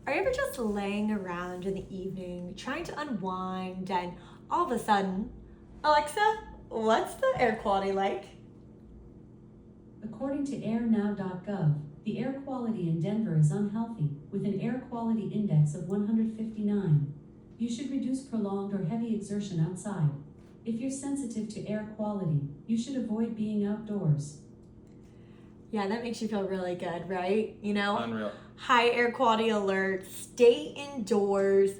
Are you ever just laying around in the evening trying to unwind and all of a sudden, Alexa, what's the air quality like? According to AirNow.gov, the air quality in Denver is unhealthy, with an air quality index of 159. You should reduce prolonged or heavy exertion outside. If you're sensitive to air quality, you should avoid being outdoors. Yeah, that makes you feel really good, right? You know? Unreal. High air quality alert, stay indoors,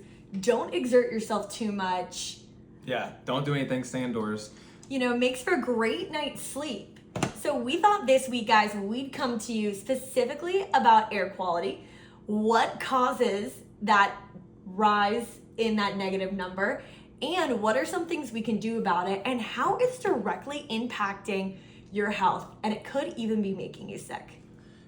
don't exert yourself too much. Yeah, don't do anything, stay indoors. You know, makes for a great night's sleep. So we thought this week, guys, we'd come to you specifically about air quality, what causes that rise in that negative number, and what are some things we can do about it, and how it's directly impacting your health, and it could even be making you sick.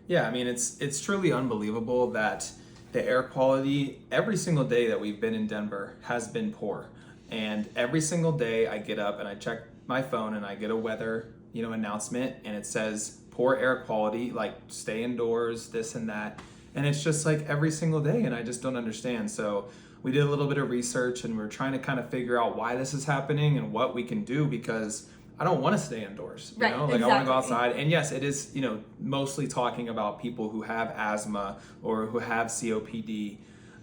Yeah, I mean, it's truly unbelievable that the air quality every single day that we've been in Denver has been poor. And every single day I get up and I check my phone and I get a weather, announcement, and it says poor air quality, like stay indoors, this and that. And it's just like every single day, and I just don't understand. So we did a little bit of research and we're trying to kind of figure out why this is happening and what we can do, because I don't want to stay indoors, Right, Like exactly. I want to go outside. And yes, it is, mostly talking about people who have asthma or who have COPD,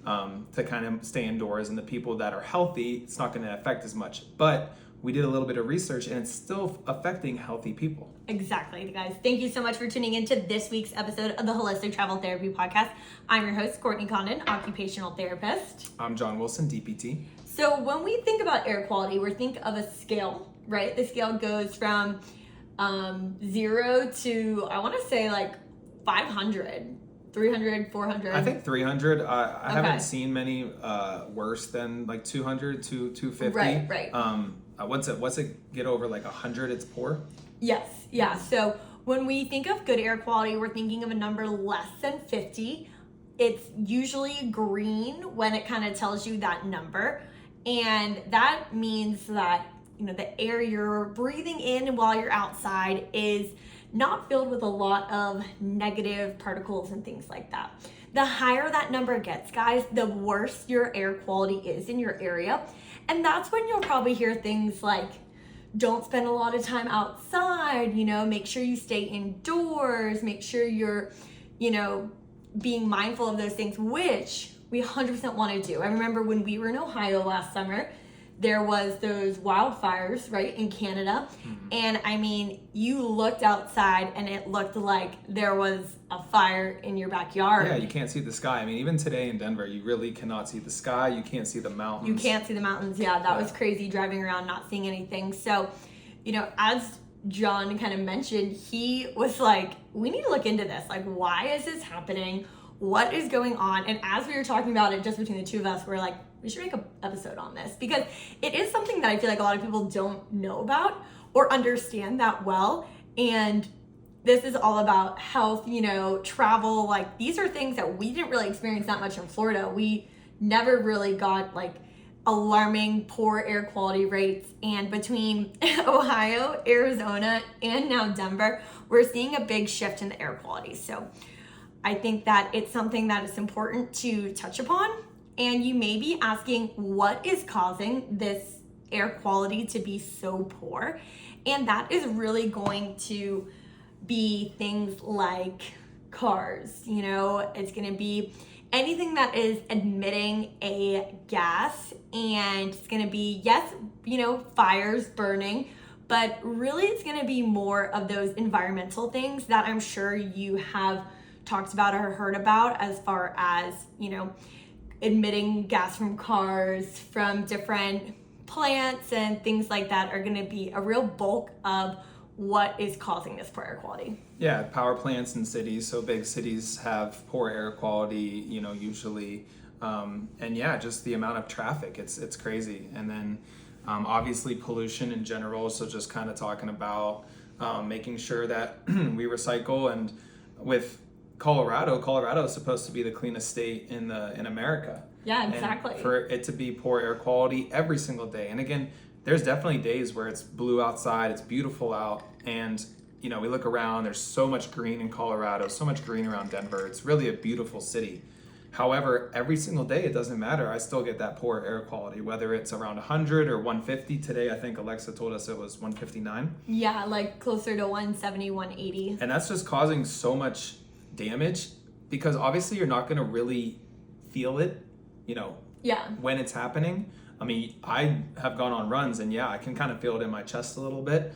to kind of stay indoors, and the people that are healthy, it's not going to affect as much. But we did a little bit of research and it's still affecting healthy people. Exactly, guys. Thank you so much for tuning into this week's episode of the Holistic Travel Therapy Podcast. I'm your host, Courtney Condon, occupational therapist. I'm John Wilson, DPT. So when we think about air quality, we think of a scale, right? The scale goes from 0 to, I want to say like 500, 300, 400. I think 300. I Okay. haven't seen many worse than like 200 to 250. Right. Once it get over like 100, it's poor. Yes, yeah. So when we think of good air quality, we're thinking of a number less than 50. It's usually green when it kind of tells you that number. And that means that, the air you're breathing in while you're outside is not filled with a lot of negative particles and things like that. The higher that number gets, guys, the worse your air quality is in your area. And that's when you'll probably hear things like, don't spend a lot of time outside, make sure you stay indoors, make sure you're, being mindful of those things, which we 100% want to do. I remember when we were in Ohio last summer, there was those wildfires, right, in Canada. Mm-hmm. And I mean, you looked outside and it looked like there was a fire in your backyard. Yeah, you can't see the sky. I mean, even today in Denver, you really cannot see the sky. You can't see the mountains. You can't see the mountains. Yeah, that was crazy, driving around not seeing anything. So, as John kind of mentioned, he was like, we need to look into this. Like, why is this happening? What is going on? And as we were talking about it just between the two of us, we're like, we should make an episode on this, because it is something that I feel like a lot of people don't know about or understand that well. And this is all about health, travel. Like, these are things that we didn't really experience that much in Florida. We never really got like alarming poor air quality rates. And between Ohio, Arizona, and now Denver, we're seeing a big shift in the air quality. So I think that it's something that is important to touch upon. And you may be asking, what is causing this air quality to be so poor? And that is really going to be things like cars. It's going to be anything that is emitting a gas, and it's going to be, yes, fires burning, but really it's going to be more of those environmental things that I'm sure you have talked about or heard about, as far as, emitting gas from cars, from different plants and things like that are going to be a real bulk of what is causing this poor air quality. Yeah, power plants in cities. So big cities have poor air quality, usually. And yeah, just the amount of traffic, it's crazy. And then obviously pollution in general. So just kind of talking about making sure that we recycle. And with Colorado is supposed to be the cleanest state in America. Yeah, exactly. And for it to be poor air quality every single day. And again, there's definitely days where it's blue outside, it's beautiful out, and we look around, there's so much green in Colorado, so much green around Denver. It's really a beautiful city. However, every single day, it doesn't matter. I still get that poor air quality, whether it's around 100 or 150. Today, I think Alexa told us it was 159. Yeah, like closer to 170, 180. And that's just causing so much damage because obviously you're not going to really feel it, Yeah. when it's happening. I mean, I have gone on runs and I can kind of feel it in my chest a little bit.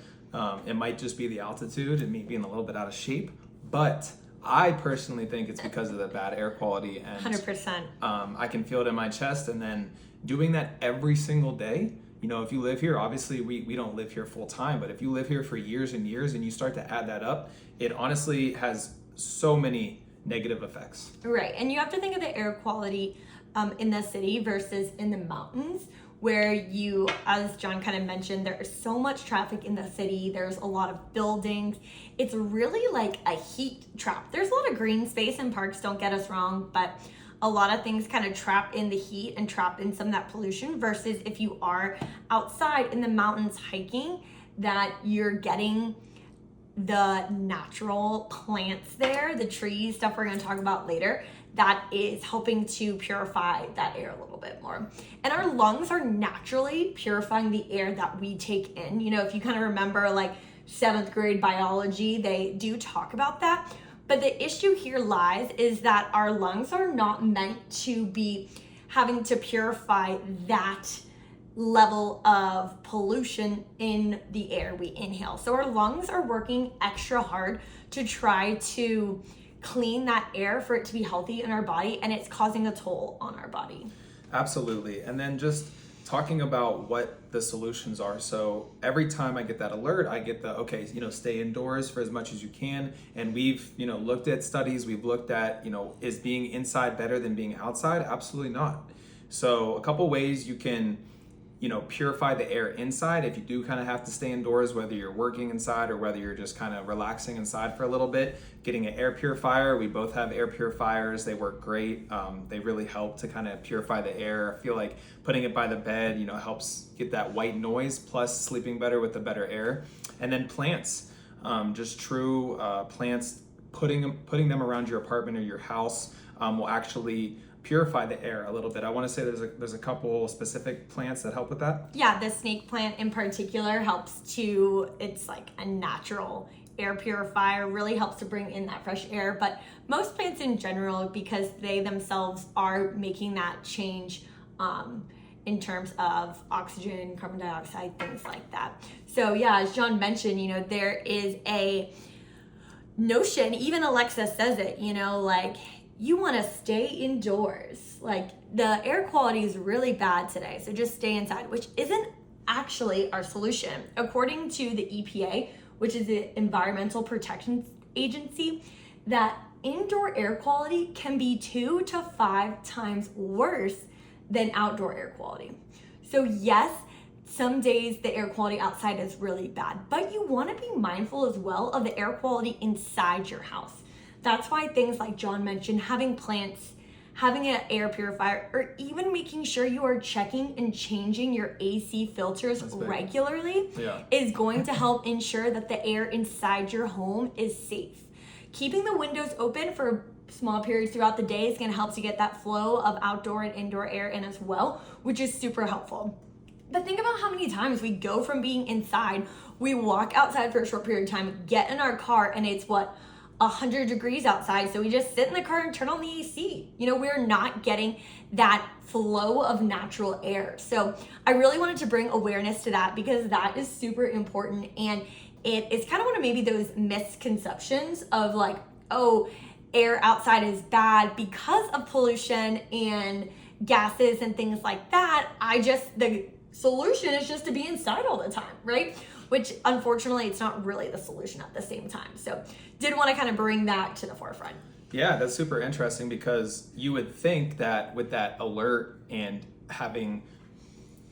It might just be the altitude and me being a little bit out of shape, but I personally think it's because of the bad air quality, and 100%. I can feel it in my chest. And then doing that every single day, if you live here, obviously we don't live here full time, but if you live here for years and years and you start to add that up, it honestly has so many negative effects. Right. And you have to think of the air quality in the city versus in the mountains, where you, as John kind of mentioned, there is so much traffic in the city. There's a lot of buildings. It's really like a heat trap. There's a lot of green space in parks, don't get us wrong, but a lot of things kind of trap in the heat and trap in some of that pollution, versus if you are outside in the mountains hiking, that you're getting the natural plants there, the trees, stuff we're going to talk about later, that is helping to purify that air a little bit more. And our lungs are naturally purifying the air that we take in. If you kind of remember like 7th grade biology, they do talk about that. But the issue here lies is that our lungs are not meant to be having to purify that level of pollution in the air we inhale. So our lungs are working extra hard to try to clean that air for it to be healthy in our body, and it's causing a toll on our body. Absolutely. And then just talking about what the solutions are. So every time I get that alert, I get stay indoors for as much as you can. And we've, looked at studies, we've looked at, is being inside better than being outside? Absolutely not. So a couple ways you can, purify the air inside if you do kind of have to stay indoors, whether you're working inside or whether you're just kind of relaxing inside for a little bit. Getting an air purifier. We both have air purifiers. They work great. They really help to kind of purify the air. I feel like putting it by the bed, helps get that white noise, plus sleeping better with the better air. And then plants, just true plants, putting them around your apartment or your house will actually purify the air a little bit. I want to say there's a couple specific plants that help with that. Yeah, the snake plant in particular it's like a natural air purifier, really helps to bring in that fresh air. But most plants in general, because they themselves are making that change in terms of oxygen, carbon dioxide, things like that. So yeah, as John mentioned, there is a notion, even Alexa says it, like, you want to stay indoors. Like, the air quality is really bad today, so just stay inside, which isn't actually our solution. According to the EPA, which is the Environmental Protection Agency, that indoor air quality can be 2 to 5 times worse than outdoor air quality. So yes, some days the air quality outside is really bad, but you want to be mindful as well of the air quality inside your house. That's why things like John mentioned, having plants, having an air purifier, or even making sure you are checking and changing your AC filters regularly is going to help ensure that the air inside your home is safe. Keeping the windows open for small periods throughout the day is going to help to get that flow of outdoor and indoor air in as well, which is super helpful. But think about how many times we go from being inside, we walk outside for a short period of time, get in our car, and it's 100 degrees outside, so we just sit in the car and turn on the AC. We're not getting that flow of natural air. So I really wanted to bring awareness to that, because that is super important, and it is kind of one of maybe those misconceptions of like, oh, air outside is bad because of pollution and gases and things like that. The solution is just to be inside all the time, right? Which unfortunately, it's not really the solution at the same time. So did want to kind of bring that to the forefront. Yeah, that's super interesting, because you would think that with that alert and having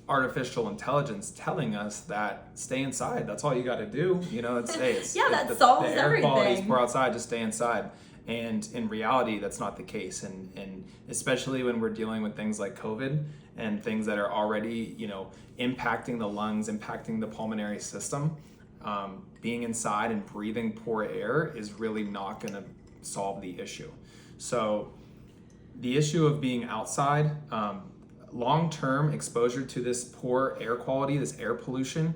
artificial intelligence telling us that stay inside, that's all you got to do. That solves everything. The air quality is poor outside, just stay inside. And in reality, that's not the case. And especially when we're dealing with things like COVID and things that are already, impacting the lungs, impacting the pulmonary system, being inside and breathing poor air is really not going to solve the issue. So the issue of being outside, long-term exposure to this poor air quality, this air pollution,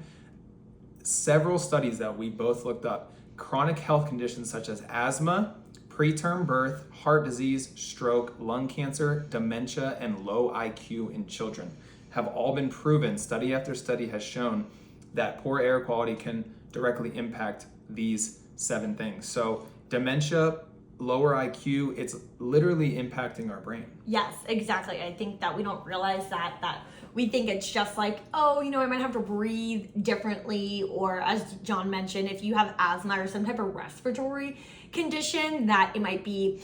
several studies that we both looked up, chronic health conditions such as asthma, preterm birth, heart disease, stroke, lung cancer, dementia, and low IQ in children have all been proven. Study after study has shown that poor air quality can directly impact these 7 things. So dementia, lower IQ, it's literally impacting our brain. Yes, exactly. I think that we don't realize that we think it's just like, oh, I might have to breathe differently, or as John mentioned, if you have asthma or some type of respiratory condition, that it might be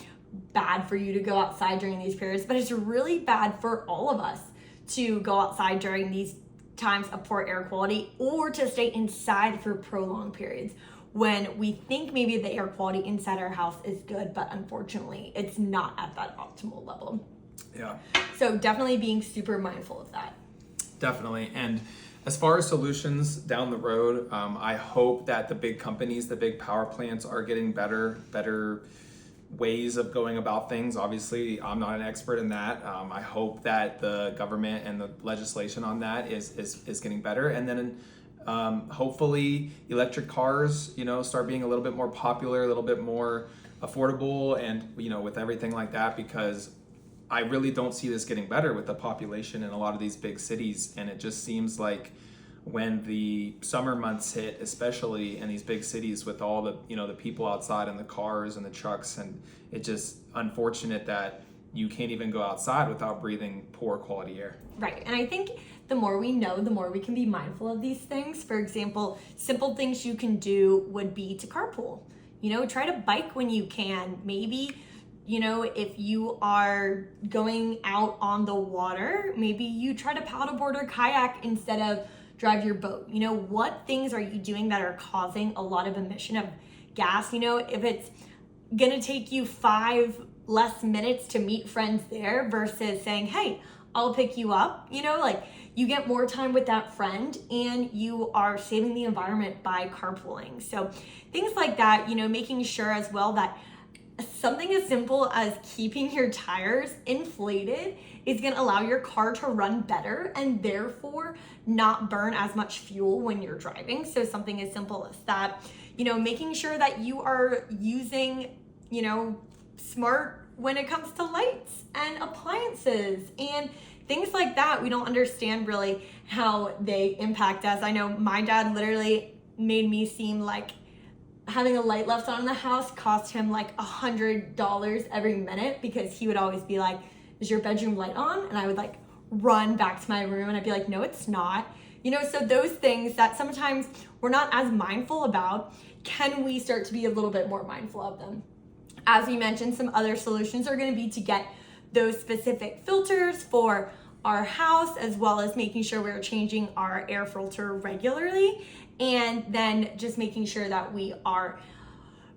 bad for you to go outside during these periods, but it's really bad for all of us to go outside during these times of poor air quality, or to stay inside for prolonged periods when we think maybe the air quality inside our house is good, but unfortunately it's not at that optimal level. Yeah. So definitely being super mindful of that. Definitely. And as far as solutions down the road, I hope that the big companies, the big power plants are getting better ways of going about things. Obviously, I'm not an expert in that. I hope that the government and the legislation on that is getting better. And then hopefully electric cars, start being a little bit more popular, a little bit more affordable, and, with everything like that, because I really don't see this getting better with the population in a lot of these big cities. And it just seems like when the summer months hit, especially in these big cities with all the, the people outside and the cars and the trucks, and it's just unfortunate that you can't even go outside without breathing poor quality air. Right. And I think the more we know, the more we can be mindful of these things. For example, simple things you can do would be to carpool. Try to bike when you can. Maybe, if you are going out on the water, maybe you try to paddleboard or kayak instead of drive your boat. What things are you doing that are causing a lot of emission of gas? If it's gonna take you 5 less minutes to meet friends there versus saying, hey, I'll pick you up, you get more time with that friend and you are saving the environment by carpooling. So things like that, making sure as well that something as simple as keeping your tires inflated is going to allow your car to run better and therefore not burn as much fuel when you're driving. So something as simple as that, making sure that you are using, smart when it comes to lights and appliances and things like that. We don't understand really how they impact us. I know my dad literally made me seem like having a light left on in the house cost him like $100 every minute, because he would always be like, is your bedroom light on? And I would like run back to my room and I'd be like, no, it's not. So those things that sometimes we're not as mindful about, can we start to be a little bit more mindful of them? As we mentioned, some other solutions are going to be to get those specific filters for our house, as well as making sure we're changing our air filter regularly, and then just making sure that we are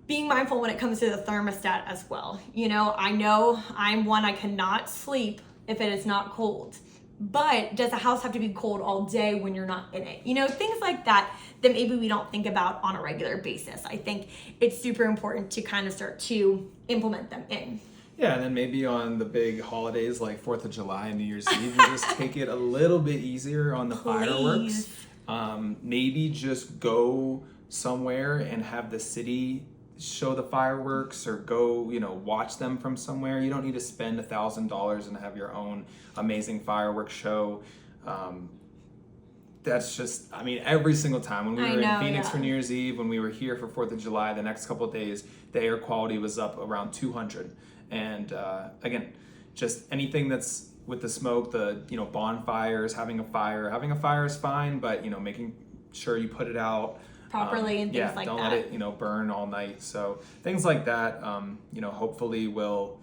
being mindful when it comes to the thermostat as well. I know I'm one, I cannot sleep if it is not cold, but does the house have to be cold all day when you're not in it? Things like that maybe we don't think about on a regular basis. I think it's super important to kind of start to implement them in. Yeah, and then maybe on the big holidays like 4th of July and New Year's Eve, you just take it a little bit easier on the fireworks. Maybe just go somewhere and have the city show the fireworks, or go, watch them from somewhere. You don't need to spend $1,000 and have your own amazing fireworks show. That's just, every single time when we were in Phoenix for New Year's Eve, when we were here for 4th of July, the next couple of days, the air quality was up around 200. And again, just anything that's with the smoke, the bonfires, having a fire is fine, but making sure you put it out properly and things like that. Don't let it burn all night. So things like that, hopefully will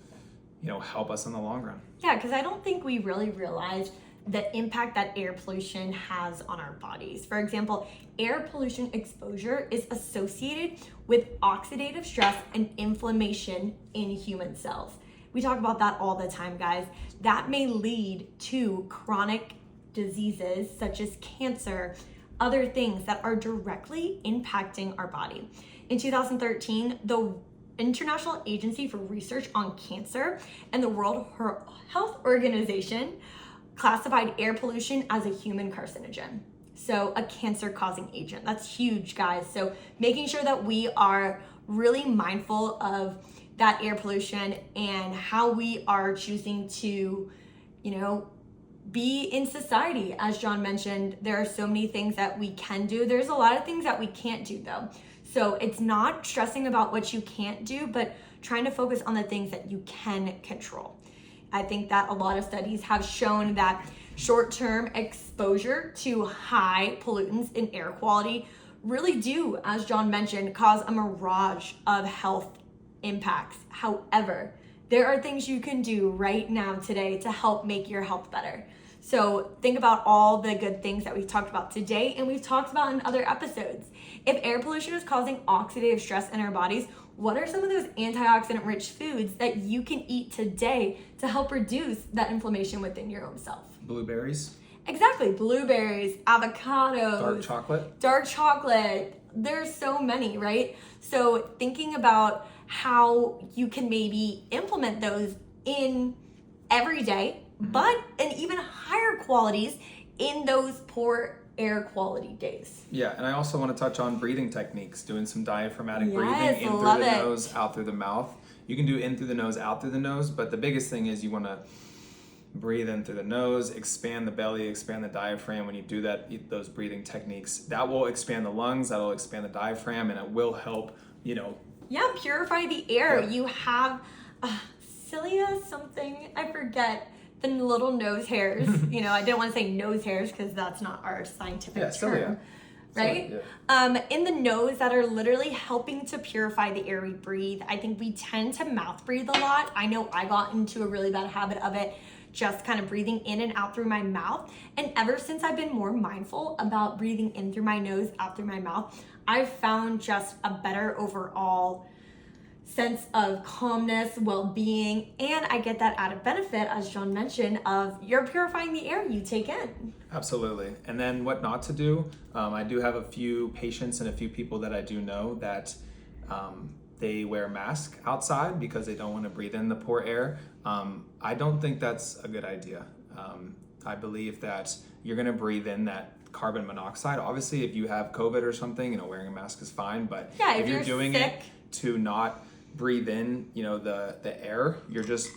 help us in the long run. Yeah, because I don't think we really realize the impact that air pollution has on our bodies. For example, air pollution exposure is associated with oxidative stress and inflammation in human cells. We talk about that all the time, guys. That may lead to chronic diseases such as cancer, other things that are directly impacting our body. In 2013, the International Agency for Research on Cancer and the World Health Organization classified air pollution as a human carcinogen. So a cancer-causing agent. That's huge, guys. So making sure that we are really mindful of that air pollution and how we are choosing to, be in society. As Jon mentioned, there are so many things that we can do. There's a lot of things that we can't do though. So it's not stressing about what you can't do, but trying to focus on the things that you can control. I think that a lot of studies have shown that short-term exposure to high pollutants in air quality really do, as Jon mentioned, cause a mirage of health impacts. However, there are things you can do right now today to help make your health better. So think about all the good things that we've talked about today and we've talked about in other episodes. If air pollution is causing oxidative stress in our bodies, what are some of those antioxidant-rich foods that you can eat today to help reduce that inflammation within your own self? Blueberries. Exactly. Blueberries, avocados. Dark chocolate. There's so many, right? So thinking about how you can maybe implement those in every day, but in even higher qualities in those poor air quality days. Yeah, and I also want to touch on breathing techniques, doing some diaphragmatic breathing in through the nose, out through the mouth. You can do in through the nose, out through the nose, but the biggest thing is you want to breathe in through the nose, expand the belly, expand the diaphragm. When you do that, those breathing techniques, that will expand the lungs, that'll expand the diaphragm, and it will help, purify the air. Yeah. You have cilia something, I forget, the little nose hairs. I didn't want to say nose hairs because that's not our scientific term. Cilia. Right? Yeah. In the nose that are literally helping to purify the air we breathe. I think we tend to mouth breathe a lot. I know I got into a really bad habit of it, just kind of breathing in and out through my mouth. And ever since I've been more mindful about breathing in through my nose, out through my mouth, I've found just a better overall sense of calmness, well-being, and I get that added benefit, as Jon mentioned, of you're purifying the air you take in. Absolutely. And then what not to do, I do have a few patients and a few people that I do know that they wear a mask outside because they don't want to breathe in the poor air. I don't think that's a good idea. I believe that you're going to breathe in that carbon monoxide. Obviously, if you have COVID or something, wearing a mask is fine, but if you're doing sick, it to not breathe in, the air, you're just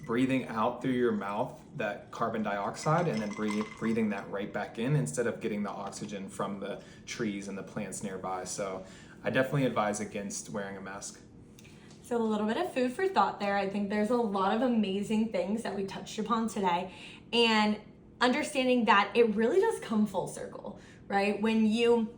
breathing out through your mouth that carbon dioxide and then breathing that right back in instead of getting the oxygen from the trees and the plants nearby. So I definitely advise against wearing a mask. So a little bit of food for thought there. I think there's a lot of amazing things that we touched upon today, and understanding that it really does come full circle, right? When you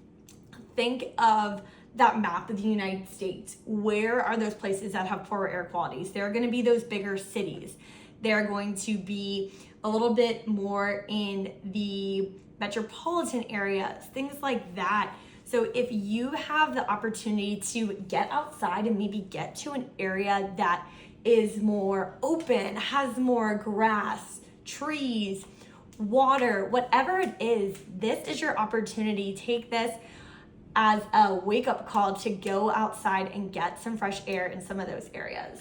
think of that map of the United States, where are those places that have poorer air qualities? There are going to be those bigger cities. They're going to be a little bit more in the metropolitan areas, things like that. So if you have the opportunity to get outside and maybe get to an area that is more open, has more grass, trees, water, whatever it is, this is your opportunity. Take this as a wake-up call to go outside and get some fresh air in some of those areas.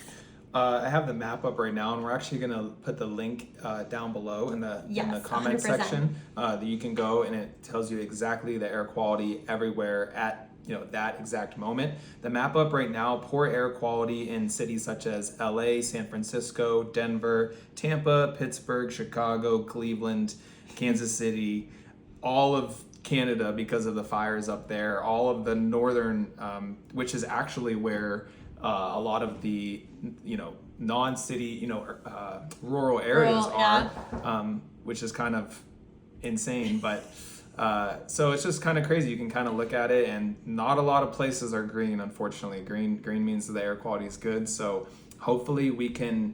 I have the map up right now, and we're actually going to put the link down below in the comment 100%. section that you can go, and it tells you exactly the air quality everywhere at that exact moment. The map up right now, poor air quality in cities such as LA, San Francisco, Denver, Tampa, Pittsburgh, Chicago, Cleveland, Kansas City, all of Canada because of the fires up there, all of the northern, which is actually where a lot of the non-city rural areas are, which is kind of insane, but so it's just kind of crazy. You can kind of look at it, and not a lot of places are green, unfortunately. Green means the air quality is good, so hopefully we can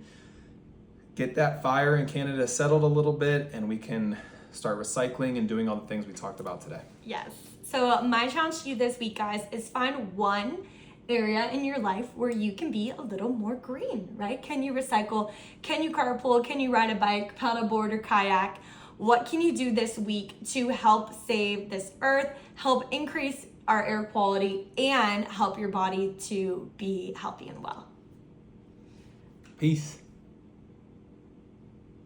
get that fire in Canada settled a little bit, and we can start recycling and doing all the things we talked about today. Yes. So my challenge to you this week, guys, is find one area in your life where you can be a little more green, right? Can you recycle? Can you carpool? Can you ride a bike, paddleboard, or kayak? What can you do this week to help save this earth, help increase our air quality and help your body to be healthy and well. Peace.